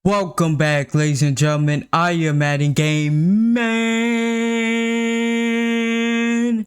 Welcome back, ladies and gentlemen. I am Madden Game Man,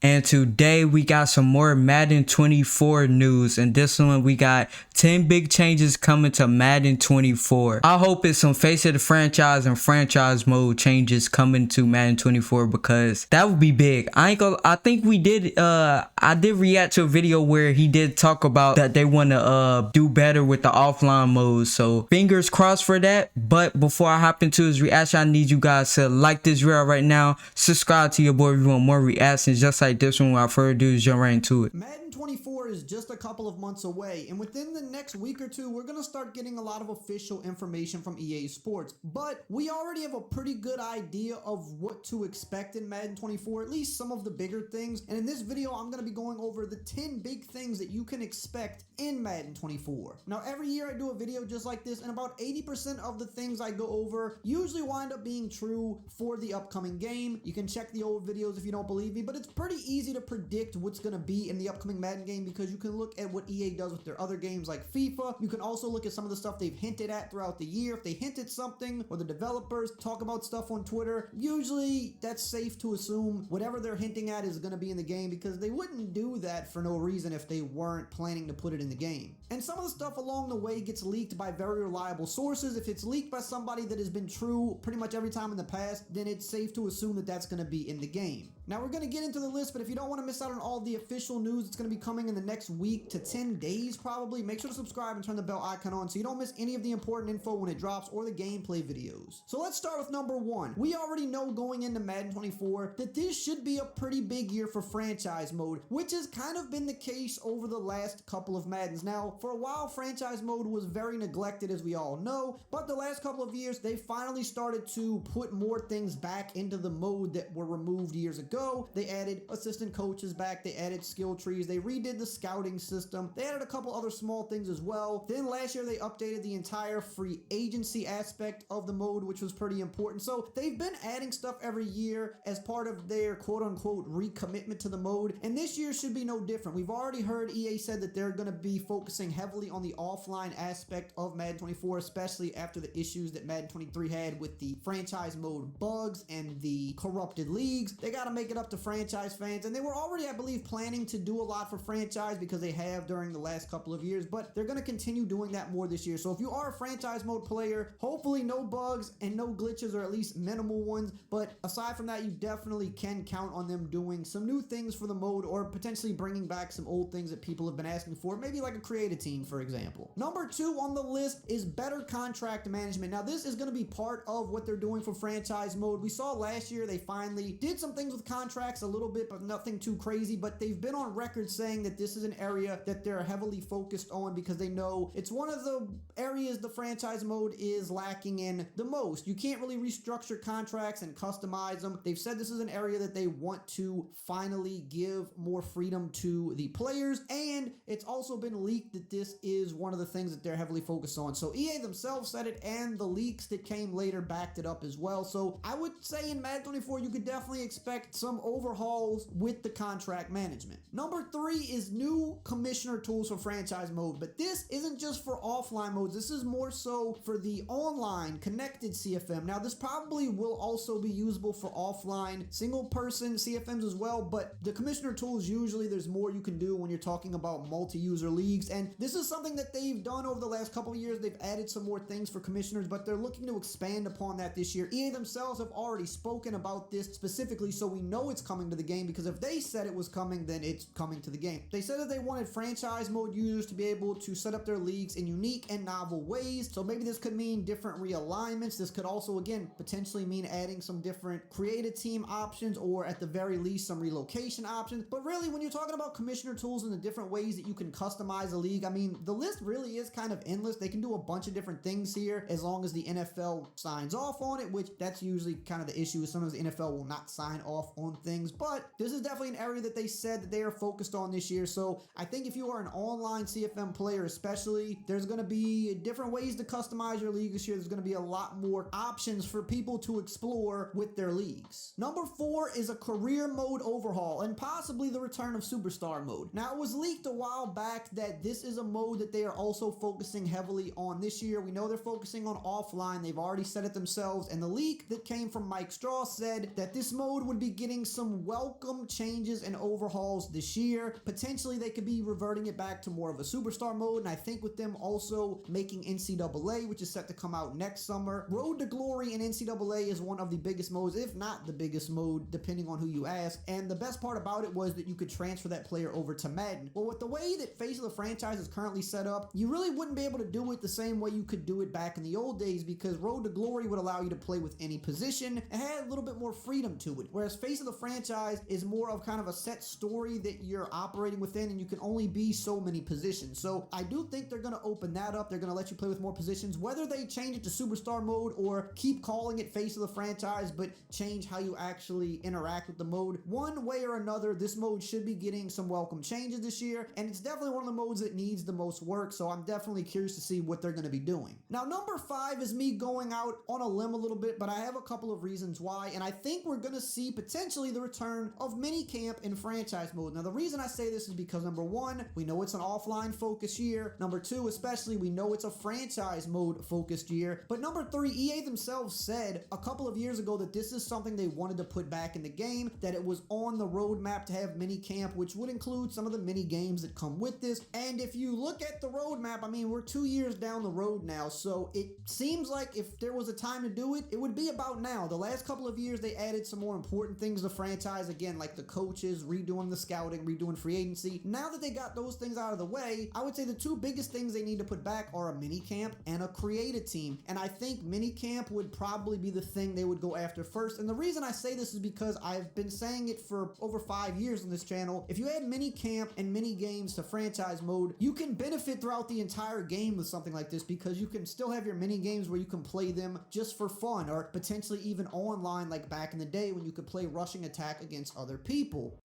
and today we got some more Madden 24 news. And this one we got 10 big changes coming to Madden 24. I hope it's some face of the franchise and franchise mode changes coming to Madden 24 because that would be big. I think we did. I did react to a video where he did talk about that they want to do better with the offline mode. So fingers crossed for that. But before I hop into his reaction, I need you guys to like this video right now. Subscribe to your boy if you want more reactions just like this one. Without further ado, jump right into it. Madden 24 is just a couple of months away, and within the next week or two, we're going to start getting a lot of official information from EA Sports. But we already have a pretty good idea of what to expect in Madden 24, at least some of the bigger things. And in this video, I'm going to be going over the 10 big things that you can expect in Madden 24. Now, every year I do a video just like this, and about 80% of the things I go over usually wind up being true for the upcoming game. You can check the old videos if you don't believe me, but it's pretty easy to predict what's going to be in the upcoming Madden game because you can look at what EA does with their other games like FIFA. You can also look at some of the stuff they've hinted at throughout the year. If they hinted something or the developers talk about stuff on Twitter, usually that's safe to assume whatever they're hinting at is going to be in the game because they wouldn't do that for no reason if they weren't planning to put it in the game. And some of the stuff along the way gets leaked by very reliable sources. If it's leaked by somebody that has been true pretty much every time in the past, then it's safe to assume that that's going to be in the game. Now we're going to get into the list, but if you don't want to miss out on all the official news that's going to be coming in the next week to 10 days probably, make sure to subscribe and turn the bell icon on so you don't miss any of the important info when it drops or the gameplay videos. So let's start with number one. We already know going into Madden 24 that this should be a pretty big year for franchise mode, which has kind of been the case over the last couple of Maddens. Now, for a while, franchise mode was very neglected, as we all know, but the last couple of years, they finally started to put more things back into the mode that were removed years ago. They added assistant coaches back, they added skill trees, they redid the scouting system, they added a couple other small things as well. Then last year they updated the entire free agency aspect of the mode, which was pretty important. So they've been adding stuff every year as part of their quote-unquote recommitment to the mode, and this year should be no different. We've already heard EA said that they're going to be focusing heavily on the offline aspect of Madden 24, especially after the issues that Madden 23 had with the franchise mode bugs and the corrupted leagues. They got to make it up to franchise fans, and they were already, I believe, planning to do a lot for franchise because they have during the last couple of years, but they're going to continue doing that more this year. So if you are a franchise mode player, hopefully no bugs and no glitches, or at least minimal ones, but aside from that, you definitely can count on them doing some new things for the mode or potentially bringing back some old things that people have been asking for, maybe like a creative team, for example. Number two on the list is better contract management. Now, this is going to be part of what they're doing for franchise mode. We saw last year they finally did some things with contracts a little bit, but nothing too crazy, but they've been on record saying that this is an area that they're heavily focused on because they know it's one of the areas the franchise mode is lacking in the most. You can't really restructure contracts and customize them. They've said this is an area that they want to finally give more freedom to the players, and it's also been leaked that this is one of the things that they're heavily focused on. So EA themselves said it, and the leaks that came later backed it up as well. So I would say in Madden 24 you could definitely expect some overhauls with the contract management. Number three is new commissioner tools for franchise mode, but this isn't just for offline modes. This is more so for the online connected CFM. Now, this probably will also be usable for offline single person CFMs as well, but the commissioner tools, usually there's more you can do when you're talking about multi-user leagues, and this is something that they've done over the last couple of years. They've added some more things for commissioners, but they're looking to expand upon that this year. EA themselves have already spoken about this specifically, so we know it's coming to the game, because if they said it was coming, then it's coming to the game. They said that they wanted franchise mode users to be able to set up their leagues in unique and novel ways. So maybe this could mean different realignments. This could also, again, potentially mean adding some different creative team options, or at the very least some relocation options. But really, when you're talking about commissioner tools and the different ways that you can customize a league, I mean, the list really is kind of endless. They can do a bunch of different things here as long as the NFL signs off on it, which that's usually kind of the issue. Sometimes the NFL will not sign off on things, but this is definitely an area that they said that they are focused on this year. So So I think if you are an online CFM player especially, there's going to be different ways to customize your league this year. There's going to be a lot more options for people to explore with their leagues. Number 4 is a career mode overhaul and possibly the return of superstar mode. Now, it was leaked a while back that this is a mode that they are also focusing heavily on this year. We know they're focusing on offline. They've already said it themselves, and the leak that came from Mike Straw said that this mode would be getting some welcome changes and overhauls this year. Potentially, they could be reverting it back to more of a superstar mode, and I think with them also making NCAA, which is set to come out next summer. Road to Glory in NCAA is one of the biggest modes, if not the biggest mode, depending on who you ask, and the best part about it was that you could transfer that player over to Madden. Well, with the way that Face of the Franchise is currently set up, you really wouldn't be able to do it the same way you could do it back in the old days, because Road to Glory would allow you to play with any position and had a little bit more freedom to it, whereas Face of the Franchise is more of kind of a set story that you're operating within, and you can only be so many positions. So I do think they're going to open that up. They're going to let you play with more positions, whether they change it to superstar mode or keep calling it Face of the Franchise but change how you actually interact with the mode. One way or another, this mode should be getting some welcome changes this year, and it's definitely one of the modes that needs the most work, so I'm definitely curious to see what they're going to be doing. Now, number 5 is me going out on a limb a little bit, but I have a couple of reasons why, and I think we're going to see potentially the return of minicamp in franchise mode. Now, the reason I say this is because number 1, we know it's an offline focused year. Number 2, especially, we know it's a franchise mode focused year. But number 3, EA themselves said a couple of years ago that this is something they wanted to put back in the game, that it was on the roadmap to have minicamp, which would include some of the mini games that come with this. And if you look at the roadmap, I mean, we're 2 years down the road now, so it seems like if there was a time to do it, it would be about now. The last couple of years, they added some more important things to the franchise, again, like the coaches, redoing the scouting, redoing free agency. Now that they got those things out of the way, I would say the 2 biggest things they need to put back are a minicamp and a creative team. And I think minicamp would probably be the thing they would go after first. And the reason I say this is because I've been saying it for over 5 years on this channel. If you add minicamp and mini games to franchise mode, you can benefit throughout the entire game with something like this, because you can still have your mini games where you can play them just for fun, or potentially even online like back in the day when you could play rushing attack against other people.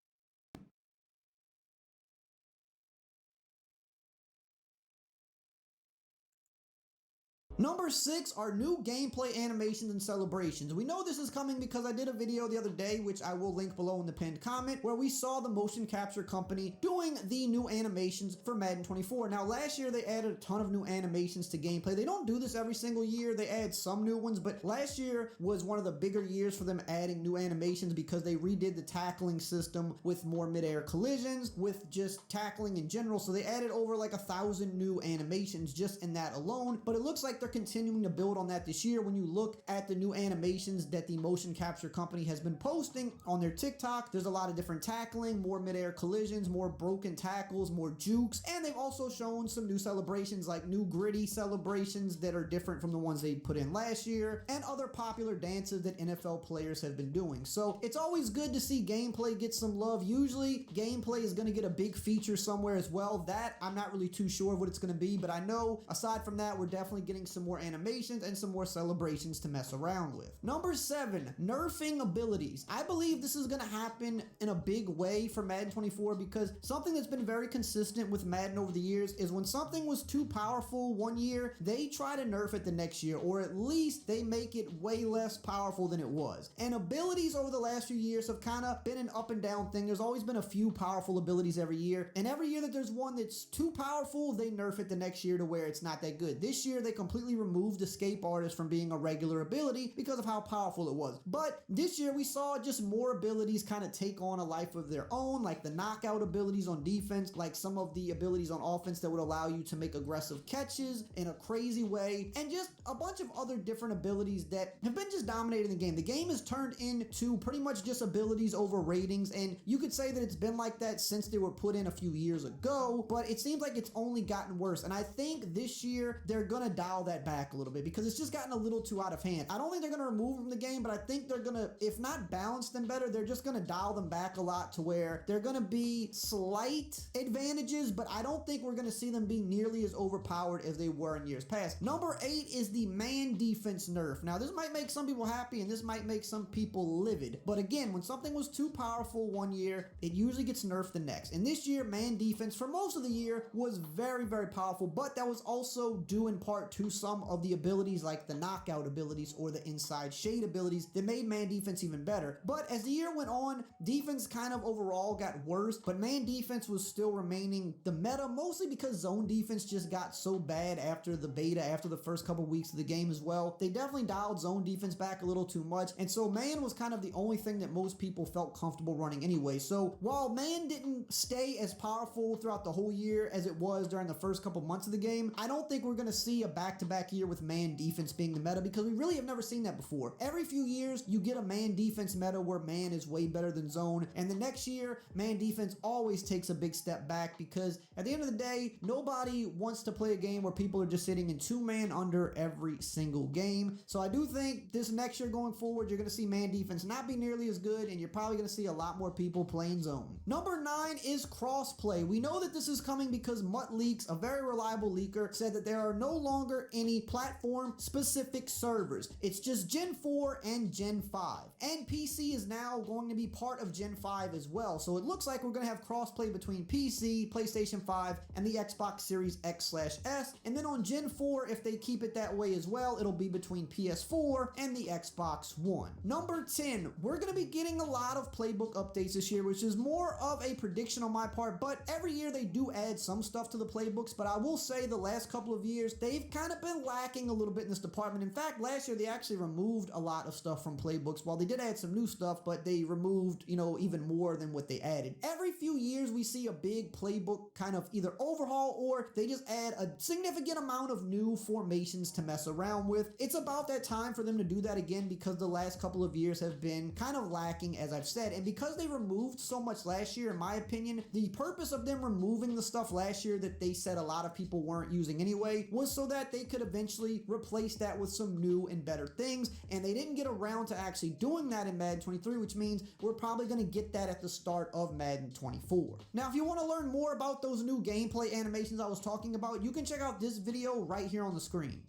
Number 6 are new gameplay animations and celebrations. We know this is coming because I did a video the other day, which I will link below in the pinned comment, where we saw the motion capture company doing the new animations for Madden 24. Now, last year they added a ton of new animations to gameplay. They don't do this every single year. They add some new ones, but last year was one of the bigger years for them adding new animations because they redid the tackling system with more mid-air collisions, with just tackling in general. So they added over like 1,000 new animations just in that alone, but it looks like they're continuing to build on that this year. When you look at the new animations that the motion capture company has been posting on their TikTok, there's a lot of different tackling, more mid-air collisions, more broken tackles, more jukes, and they've also shown some new celebrations, like new gritty celebrations that are different from the ones they put in last year, and other popular dances that NFL players have been doing. So it's always good to see gameplay get some love. Usually gameplay is going to get a big feature somewhere as well. That I'm not really too sure of what it's going to be, but I know aside from that, we're definitely getting some more animations and some more celebrations to mess around with. Number 7, nerfing abilities. I believe this is going to happen in a big way for Madden 24, because something that's been very consistent with Madden over the years is when something was too powerful one year, they try to nerf it the next year, or at least they make it way less powerful than it was. And abilities over the last few years have kind of been an up and down thing. There's always been a few powerful abilities every year, and every year that there's one that's too powerful, they nerf it the next year to where it's not that good. This year they completely removed Escape Artist from being a regular ability because of how powerful it was. But this year we saw just more abilities kind of take on a life of their own, like the knockout abilities on defense, like some of the abilities on offense that would allow you to make aggressive catches in a crazy way, and just a bunch of other different abilities that have been just dominating the game. The game has turned into pretty much just abilities over ratings, and you could say that it's been like that since they were put in a few years ago, but it seems like it's only gotten worse. And I think this year they're gonna dial that that back a little bit because it's just gotten a little too out of hand. I don't think they're going to remove them from the game, but I think they're going to, if not balance them better, they're just going to dial them back a lot to where they're going to be slight advantages, but I don't think we're going to see them be nearly as overpowered as they were in years past. Number 8 is the man defense nerf. Now, this might make some people happy and this might make some people livid, but again, when something was too powerful one year, it usually gets nerfed the next. And this year, man defense for most of the year was very, very powerful, but that was also due in part to some of the abilities like the knockout abilities or the inside shade abilities that made man defense even better. But as the year went on, defense kind of overall got worse, but man defense was still remaining the meta, mostly because zone defense just got so bad after the beta, after the first couple weeks of the game as well. They definitely dialed zone defense back a little too much, and so man was kind of the only thing that most people felt comfortable running anyway. So while man didn't stay as powerful throughout the whole year as it was during the first couple months of the game, I don't think we're going to see a back-to-back year with man defense being the meta because we really have never seen that before. Every few years, you get a man defense meta where man is way better than zone, and the next year, man defense always takes a big step back because at the end of the day, nobody wants to play a game where people are just sitting in 2-man under every single game. So I do think this next year going forward, you're going to see man defense not be nearly as good, and you're probably going to see a lot more people playing zone. Number 9 is crossplay. We know that this is coming because Mutt Leaks, a very reliable leaker, said that there are no longer any platform-specific servers. It's just Gen 4 and Gen 5. And PC is now going to be part of Gen 5 as well. So it looks like we're going to have crossplay between PC, PlayStation 5, and the Xbox Series X/S. And then on Gen 4, if they keep it that way as well, it'll be between PS4 and the Xbox One. Number 10, we're going to be getting a lot of playbook updates this year, which is more of a prediction on my part, but every year they do add some stuff to the playbooks, but I will say the last couple of years, they've kind of been lacking a little bit in this department. In fact, last year they actually removed a lot of stuff from playbooks. While they did add some new stuff, but they removed, even more than what they added. Every few years we see a big playbook kind of either overhaul or they just add a significant amount of new formations to mess around with. It's about that time for them to do that again because the last couple of years have been kind of lacking, as I've said, and because they removed so much last year, in my opinion, the purpose of them removing the stuff last year that they said a lot of people weren't using anyway was so that they could eventually replace that with some new and better things, and they didn't get around to actually doing that in Madden 23, which means we're probably going to get that at the start of Madden 24. Now, if you want to learn more about those new gameplay animations I was talking about, you can check out this video right here on the screen.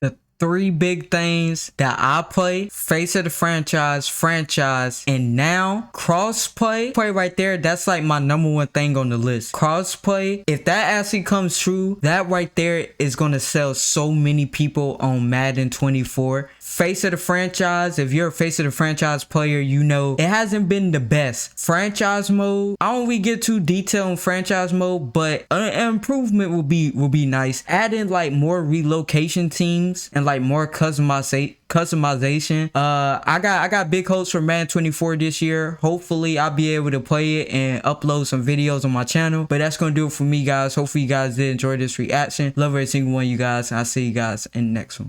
The 3 big things that I play: face of the franchise, and now crossplay. Play right there, that's like my #1 thing on the list. Crossplay, if that actually comes true, that right there is going to sell so many people on Madden 24. Face of the franchise, if you're a face of the franchise player, you know it hasn't been the best. Franchise mode, I don't really get too detailed on franchise mode, but an improvement will be nice. Adding like more relocation teams and like more customization. I got big hopes for Madden 24 this year. Hopefully I'll be able to play it and upload some videos on my channel. But that's gonna do it for me, guys. Hopefully you guys did enjoy this reaction. Love every single one of you guys, and I'll see you guys in the next one.